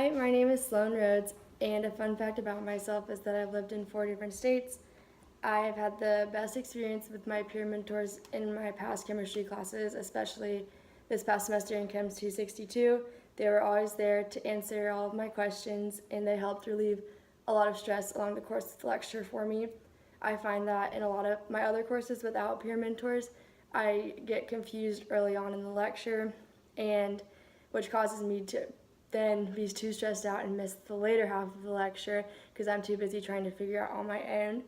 Hi, my name is Sloan Rhodes, and a fun fact about myself is that I've lived in 4 different states. I've had the best experience with my peer mentors in my past chemistry classes, especially this past semester in Chems 262. They were always there to answer all of my questions, and they helped relieve a lot of stress along the course of the lecture for me. I find that in a lot of my other courses without peer mentors, I get confused early on in the lecture, and which causes me to then be too stressed out and miss the later half of the lecture because I'm too busy trying to figure out on my own.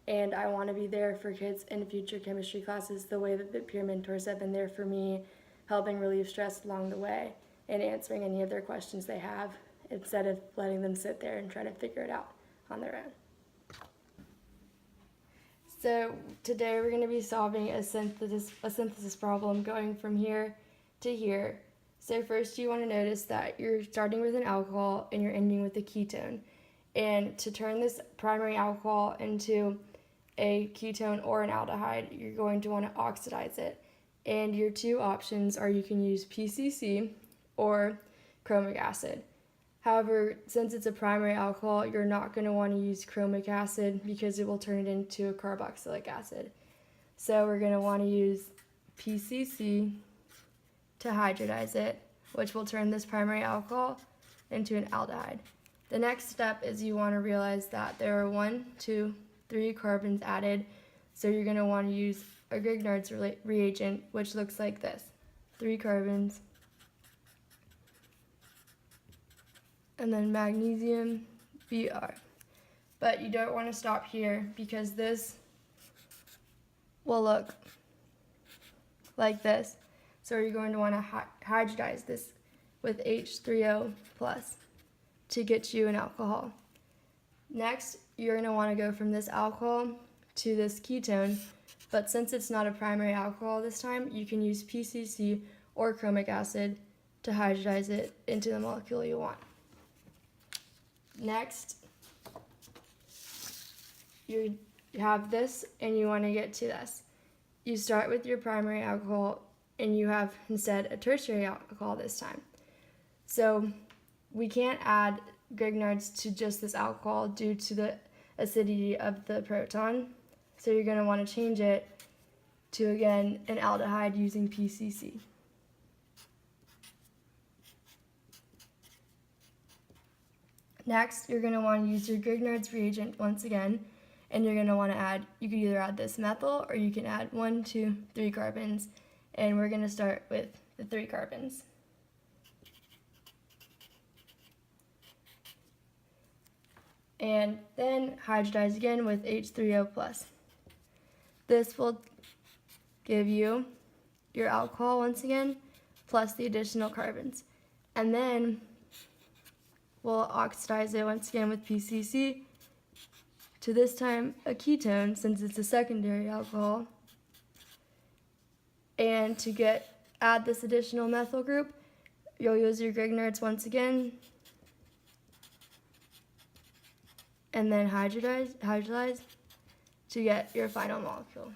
And I want to be there for kids in future chemistry classes the way that the peer mentors have been there for me, helping relieve stress along the way and answering any of their questions they have instead of letting them sit there and try to figure it out on their own. So today we're going to be solving a synthesis problem going from here to here. So first you want to notice that you're starting with an alcohol and you're ending with a ketone. And to turn this primary alcohol into a ketone or an aldehyde, you're going to want to oxidize it. And your two options are you can use PCC or chromic acid. However, since it's a primary alcohol, you're not going to want to use chromic acid because it will turn it into a carboxylic acid. So we're going to want to use PCC to hybridize it, which will turn this primary alcohol into an aldehyde. The next step is you want to realize that there are 1, 2, 3 carbons added, so you're going to want to use a Grignard's reagent, which looks like this. 3 carbons, and then magnesium Br. But you don't want to stop here because this will look like this. So you're going to want to hybridize this with H3O plus to get you an alcohol. Next, you're going to want to go from this alcohol to this ketone, but since it's not a primary alcohol this time, you can use PCC or chromic acid to hybridize it into the molecule you want. Next, you have this and you want to get to this. You start with your primary alcohol and you have instead a tertiary alcohol this time. So we can't add Grignard's to just this alcohol due to the acidity of the proton. So you're going to want to change it to, again, an aldehyde using PCC. Next, you're going to want to use your Grignard's reagent once again, and you're going to want to add, you can either add this methyl or you can add 1, 2, 3 carbons, and we're going to start with the 3 carbons. And then hybridize again with H3O plus. This will give you your alcohol once again, plus the additional carbons. And then we'll oxidize it once again with PCC to this time a ketone since it's a secondary alcohol. And to add this additional methyl group, you'll use your Grignard's once again and then hybridize to get your final molecule.